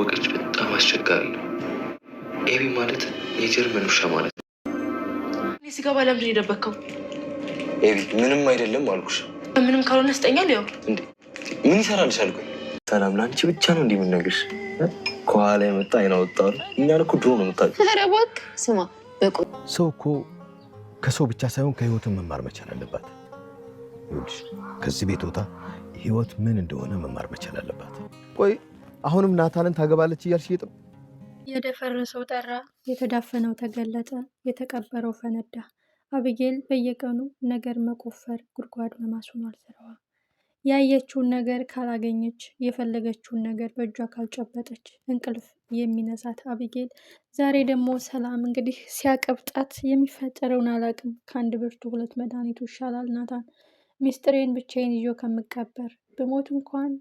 ካወቀች በጣም አስቸጋሪ ነው። ኤቢ ማለት የጀርመን ውሻ ማለት ነው። እኔ ሲገባ ለምንድን ነው የደበከው? ኤቢ ምንም አይደለም አልኩሽ። ምንም ካልሆነ ስጠኛል። ያው እንዴ ምን ይሰራልሽ አልኩኝ። ሰላም ለአንቺ ብቻ ነው እንዲህ የምንነግርሽ። ከኋላ የመጣ አይና ወጣሉ። እኛን እኮ ድሮ ነው የምታውቂው። ኧረ እባክህ ስማ፣ ሰው እኮ ከሰው ብቻ ሳይሆን ከህይወትን መማር መቻል አለባት። ከዚህ ቤት ወጣ ህይወት ምን እንደሆነ መማር መቻል አለባት። ቆይ አሁንም ናታንን ታገባለች እያልሽ እየጠበቅ የደፈረሰው ጠራ፣ የተዳፈነው ተገለጠ፣ የተቀበረው ፈነዳ። አቢጌል በየቀኑ ነገር መቆፈር፣ ጉድጓድ መማስ ሆኗል ስራዋ። ያየችውን ነገር ካላገኘች፣ የፈለገችውን ነገር በእጇ ካልጨበጠች እንቅልፍ የሚነሳት አቢጌል ዛሬ ደግሞ ሰላም እንግዲህ ሲያቀብጣት የሚፈጠረውን አላቅም። ከአንድ ብርቱ ሁለት መድኃኒቱ ይሻላል። ናታን ሚስጥሬን ብቻዬን ይዞ ከምቀበር ብሞት እንኳን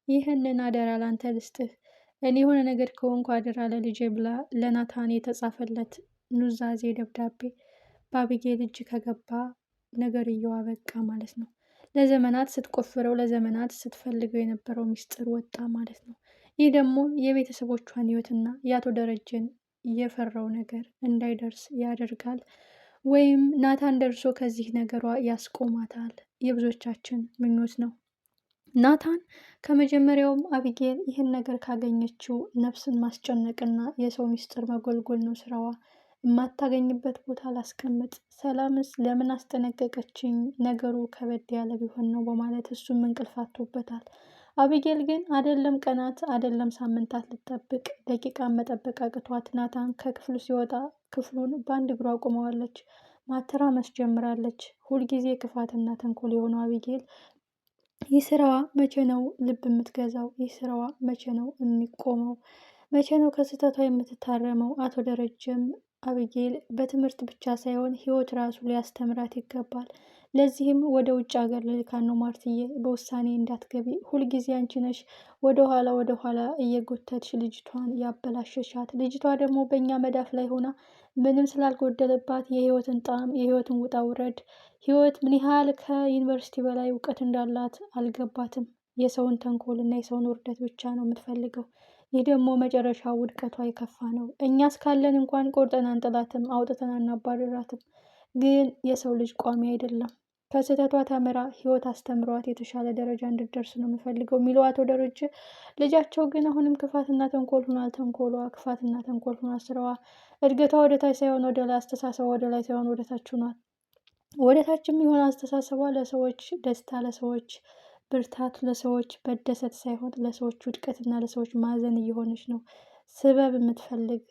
ይህንን አደራ ላንተ ልስጥህ፣ እኔ የሆነ ነገር ከሆንኩ አደራ ለልጄ ብላ ለናታን የተጻፈለት ኑዛዜ ደብዳቤ በአቢጌል እጅ ከገባ ነገርየው አበቃ ማለት ነው። ለዘመናት ስትቆፍረው ለዘመናት ስትፈልገው የነበረው ሚስጥር ወጣ ማለት ነው። ይህ ደግሞ የቤተሰቦቿን ህይወትና የአቶ ደረጀን የፈራው ነገር እንዳይደርስ ያደርጋል፣ ወይም ናታን ደርሶ ከዚህ ነገሯ ያስቆማታል። የብዙዎቻችን ምኞት ነው። ናታን ከመጀመሪያውም አቢጌል ይህን ነገር ካገኘችው ነፍስን ማስጨነቅና የሰው ሚስጥር መጎልጎል ነው ስራዋ። የማታገኝበት ቦታ ላስቀምጥ፣ ሰላምስ ለምን አስጠነቀቀችኝ፣ ነገሩ ከበድ ያለ ቢሆን ነው በማለት እሱም እንቅልፍ አጥቶበታል። አቢጌል ግን አደለም ቀናት አደለም ሳምንታት ልጠብቅ ደቂቃ መጠበቅ አቅቷት ናታን ከክፍሉ ሲወጣ ክፍሉን በአንድ እግሯ አቁመዋለች። ማተራመስ ጀምራለች። ሁልጊዜ ክፋትና ተንኮል የሆነው አቢጌል ይህ ስራዋ መቼ ነው ልብ የምትገዛው? ይህ ስራዋ መቼ ነው የሚቆመው? መቼ ነው ከስህተቷ የምትታረመው? አቶ ደረጀም አቢጌል በትምህርት ብቻ ሳይሆን ህይወት ራሱ ሊያስተምራት ይገባል። ለዚህም ወደ ውጭ ሀገር ልልካን ነው። ማርትዬ በውሳኔ እንዳትገቢ፣ ሁልጊዜ አንቺ ነሽ ወደኋላ እየጎተትሽ ልጅቷን ያበላሸሻት። ልጅቷ ደግሞ በእኛ መዳፍ ላይ ሆና ምንም ስላልጎደለባት የህይወትን ጣዕም የህይወትን ውጣ ውረድ ህይወት ምን ያህል ከዩኒቨርሲቲ በላይ እውቀት እንዳላት አልገባትም። የሰውን ተንኮል እና የሰውን ውርደት ብቻ ነው የምትፈልገው። ይህ ደግሞ መጨረሻ ውድቀቷ የከፋ ነው። እኛ እስካለን እንኳን ቆርጠን አንጥላትም፣ አውጥተን አናባረራትም። ግን የሰው ልጅ ቋሚ አይደለም። ከስህተቷ ተምራ ህይወት አስተምሯት የተሻለ ደረጃ እንድትደርስ ነው የምፈልገው የሚለው አቶ ደረጀ፣ ልጃቸው ግን አሁንም ክፋትና ተንኮል ሆኗል። ተንኮሏ ክፋትና ተንኮል ሆኗል ስራዋ። እድገቷ ወደ ታች ሳይሆን ወደ ላይ፣ አስተሳሰቧ ወደ ላይ ሳይሆን ወደ ታች ሆኗል። ወደ ታችም የሆነ አስተሳሰቧ ለሰዎች ደስታ፣ ለሰዎች ብርታት፣ ለሰዎች መደሰት ሳይሆን ለሰዎች ውድቀትና ለሰዎች ማዘን እየሆነች ነው። ስበብ የምትፈልግ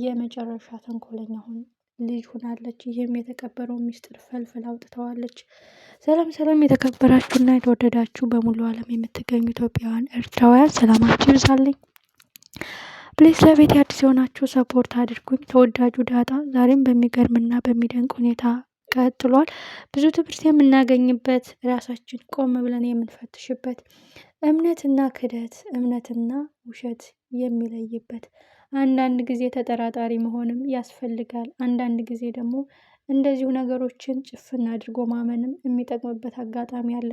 የመጨረሻ ተንኮለኛ ልጅ ሆናለች። ይህም የተቀበረውን ሚስጥር ፈልፍል አውጥተዋለች። ሰላም የተከበራችሁና የተወደዳችሁ በሙሉ ዓለም የምትገኙ ኢትዮጵያውያን ኤርትራውያን ሰላማችሁ ይብዛልኝ። ፕሊዝ ለቤት አዲስ የሆናችሁ ሰፖርት አድርጉኝ። ተወዳጁ ዳጣ ዛሬም በሚገርምና በሚደንቅ ሁኔታ ቀጥሏል። ብዙ ትምህርት የምናገኝበት፣ ራሳችን ቆም ብለን የምንፈትሽበት፣ እምነትና ክደት፣ እምነትና ውሸት የሚለይበት፣ አንዳንድ ጊዜ ተጠራጣሪ መሆንም ያስፈልጋል። አንዳንድ ጊዜ ደግሞ እንደዚሁ ነገሮችን ጭፍን አድርጎ ማመንም የሚጠቅምበት አጋጣሚ አለ።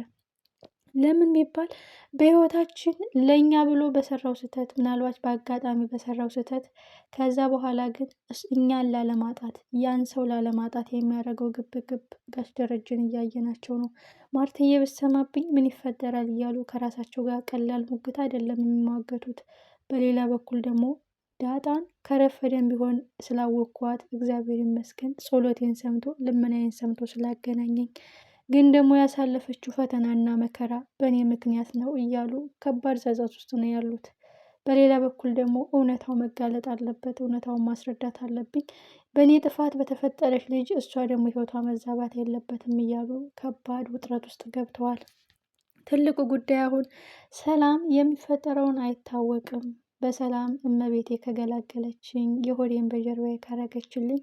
ለምን ቢባል በህይወታችን ለእኛ ብሎ በሰራው ስህተት፣ ምናልባት በአጋጣሚ በሰራው ስህተት ከዛ በኋላ ግን እኛን ላለማጣት ያን ሰው ላለማጣት የሚያደርገው ግብግብ ጋሽ ደረጀን እያየናቸው ነው። ማርትዬ ብትሰማብኝ ምን ይፈጠራል እያሉ ከራሳቸው ጋር ቀላል ሙግት አይደለም የሚሟገቱት። በሌላ በኩል ደግሞ ዳጣን ከረፈደን ቢሆን ስላወቅኳት እግዚአብሔር ይመስገን፣ ጸሎቴን ሰምቶ ልመናዬን ሰምቶ ስላገናኘኝ፣ ግን ደግሞ ያሳለፈችው ፈተናና መከራ በእኔ ምክንያት ነው እያሉ ከባድ ጸጸት ውስጥ ነው ያሉት። በሌላ በኩል ደግሞ እውነታው መጋለጥ አለበት፣ እውነታውን ማስረዳት አለብኝ፣ በእኔ ጥፋት በተፈጠረች ልጅ እሷ ደግሞ ህይወቷ መዛባት የለበትም እያሉ ከባድ ውጥረት ውስጥ ገብተዋል። ትልቁ ጉዳይ አሁን ሰላም የሚፈጠረውን አይታወቅም። በሰላም እመቤቴ ከገላገለችኝ፣ የሆዴን በጀርባዬ ካረገችልኝ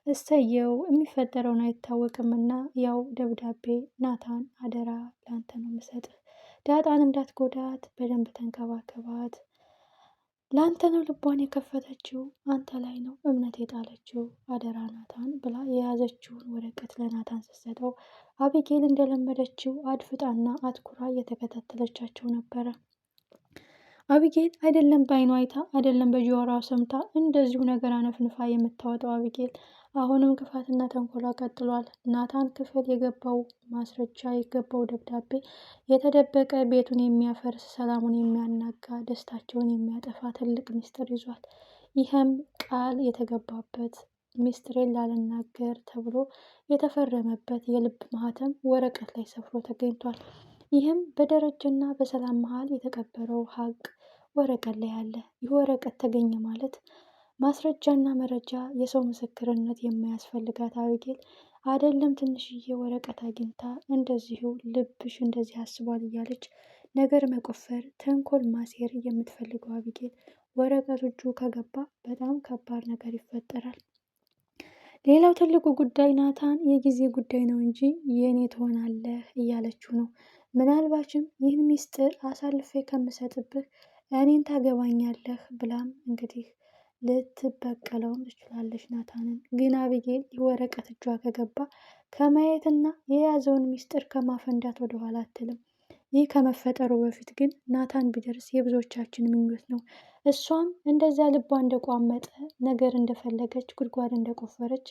እሰየው፣ የሚፈጠረውን አይታወቅምና ያው ደብዳቤ ናታን አደራ ላንተ ነው የምሰጥህ፣ ዳጣን እንዳትጎዳት፣ በደንብ ተንከባከባት፣ ላንተ ነው ልቧን የከፈተችው፣ አንተ ላይ ነው እምነት የጣለችው፣ አደራ ናታን ብላ የያዘችውን ወረቀት ለናታን ስትሰጠው አቢጌል እንደለመደችው አድፍጣና አትኩራ እየተከታተለቻቸው ነበረ። አቢጌል አይደለም በአይኗ አይታ አይደለም በጆሮዋ ሰምታ እንደዚሁ ነገር አነፍንፋ የምታወጣው አቢጌል አሁንም ክፋትና ተንኮሏ ቀጥሏል። ናታን ክፍል የገባው ማስረጃ የገባው ደብዳቤ የተደበቀ ቤቱን የሚያፈርስ ሰላሙን የሚያናጋ ደስታቸውን የሚያጠፋ ትልቅ ሚስጥር ይዟል። ይህም ቃል የተገባበት ሚስጥሬን ላልናገር ተብሎ የተፈረመበት የልብ ማህተም ወረቀት ላይ ሰፍሮ ተገኝቷል። ይህም በደረጀና በሰላም መሀል የተቀበረው ሀቅ ወረቀት ላይ አለ። ይህ ወረቀት ተገኘ ማለት ማስረጃና መረጃ የሰው ምስክርነት የማያስፈልጋት አቢጌል አይደለም ትንሽዬ ወረቀት አግኝታ እንደዚሁ ልብሽ እንደዚህ አስቧል እያለች ነገር መቆፈር፣ ተንኮል ማሴር የምትፈልገው አቢጌል ወረቀቱ እጁ ከገባ በጣም ከባድ ነገር ይፈጠራል። ሌላው ትልቁ ጉዳይ ናታን የጊዜ ጉዳይ ነው እንጂ የኔ ትሆናለህ እያለችው ነው። ምናልባችም ይህን ሚስጥር አሳልፌ ከምሰጥብህ እኔን ታገባኛለህ ብላም እንግዲህ ልትበቀለውም ትችላለች ናታንን። ግን አቢጌል ይህ ወረቀት እጇ ከገባ ከማየትና የያዘውን ሚስጥር ከማፈንዳት ወደኋላ አትልም። ይህ ከመፈጠሩ በፊት ግን ናታን ቢደርስ የብዙዎቻችን ምኞት ነው። እሷም እንደዚያ ልቧ እንደቋመጠ ነገር እንደፈለገች ጉድጓድ እንደቆፈረች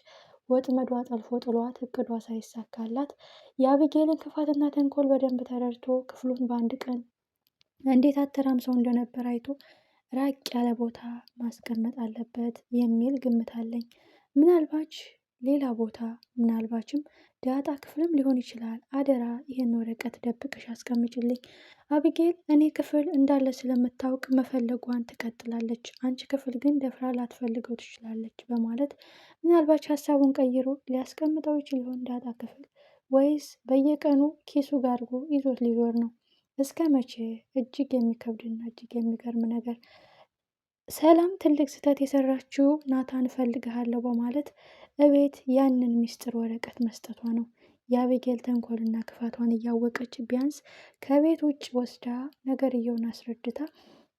ወጥመዷ ጠልፎ ጥሏት እቅዷ ሳይሳካላት የአቢጌልን ክፋትና ተንኮል በደንብ ተረድቶ ክፍሉን በአንድ ቀን እንዴት አተራምሰው እንደነበር አይቶ ራቅ ያለ ቦታ ማስቀመጥ አለበት የሚል ግምት አለኝ። ምናልባች ሌላ ቦታ ምናልባችም ዳጣ ክፍልም ሊሆን ይችላል። አደራ ይህን ወረቀት ደብቀሽ አስቀምጭልኝ። አቢጌል እኔ ክፍል እንዳለ ስለምታውቅ መፈለጓን ትቀጥላለች። አንቺ ክፍል ግን ደፍራ ላትፈልገው ትችላለች በማለት ምናልባች ሀሳቡን ቀይሮ ሊያስቀምጠው ይችል ይሆን ዳጣ ክፍል፣ ወይስ በየቀኑ ኪሱ ጋር አድርጎ ይዞት ሊዞር ነው? እስከ መቼ? እጅግ የሚከብድና እጅግ የሚገርም ነገር። ሰላም ትልቅ ስህተት የሰራችው ናታን እፈልግሃለሁ በማለት እቤት ያንን ሚስጥር ወረቀት መስጠቷ ነው። የአቢጌል ተንኮልና ክፋቷን እያወቀች ቢያንስ ከቤት ውጭ ወስዳ ነገርየውን አስረድታ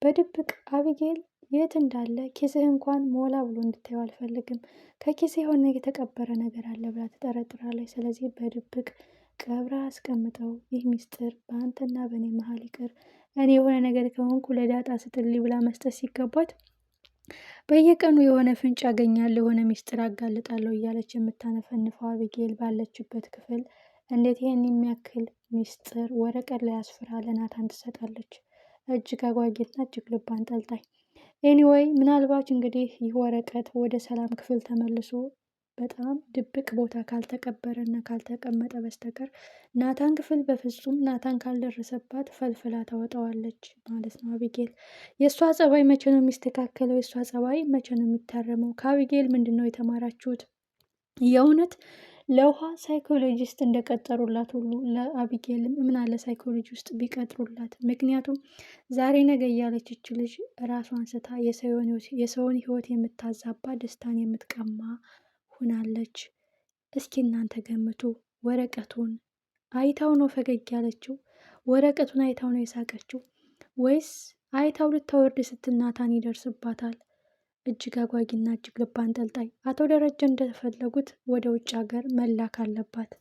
በድብቅ አቢጌል የት እንዳለ ኪስህ እንኳን ሞላ ብሎ እንድታየው አልፈልግም፣ ከኪስ የሆነ የተቀበረ ነገር አለ ብላ ትጠረጥራለች። ስለዚህ በድብቅ ቀብራ አስቀምጠው ይህ ሚስጥር በአንተና በእኔ መሀል ይቅር፣ እኔ የሆነ ነገር ከሆንኩ ለዳጣ ስጥልኝ ብላ መስጠት ሲገባት በየቀኑ የሆነ ፍንጭ አገኛለሁ የሆነ ሚስጥር አጋልጣለሁ እያለች የምታነፈንፈው አቢጌል ባለችበት ክፍል እንዴት ይህን የሚያክል ሚስጥር ወረቀት ላይ አስፍራ ለናታን ትሰጣለች? እጅግ አጓጊና እጅግ ልብ አንጠልጣይ። ኤኒዌይ ምናልባት እንግዲህ ይህ ወረቀት ወደ ሰላም ክፍል ተመልሶ በጣም ድብቅ ቦታ ካልተቀበረ እና ካልተቀመጠ በስተቀር ናታን ክፍል በፍጹም ናታን ካልደረሰባት ፈልፍላ ታወጣዋለች ማለት ነው አቢጌል። የእሷ ጸባይ መቼ ነው የሚስተካከለው? የእሷ ጸባይ መቼ ነው የሚታረመው? ከአቢጌል ምንድን ነው የተማራችሁት? የእውነት ለውሃ ሳይኮሎጂስት እንደቀጠሩላት ሁሉ ለአቢጌልም ምን አለ ሳይኮሎጂ ውስጥ ቢቀጥሩላት። ምክንያቱም ዛሬ ነገ እያለች ይች ልጅ ራሷን ስታ የሰውን ሕይወት የምታዛባ ደስታን የምትቀማ ሆናለች። እስኪ እናንተ ገምቱ። ወረቀቱን አይታው ነው ፈገግ ያለችው? ወረቀቱን አይታው ነው የሳቀችው? ወይስ አይታው ልታወርድ ስትል ናታን ይደርስባታል? እጅግ አጓጊና እጅግ ልብ አንጠልጣይ። አቶ ደረጀ እንደፈለጉት ወደ ውጭ ሀገር መላክ አለባት።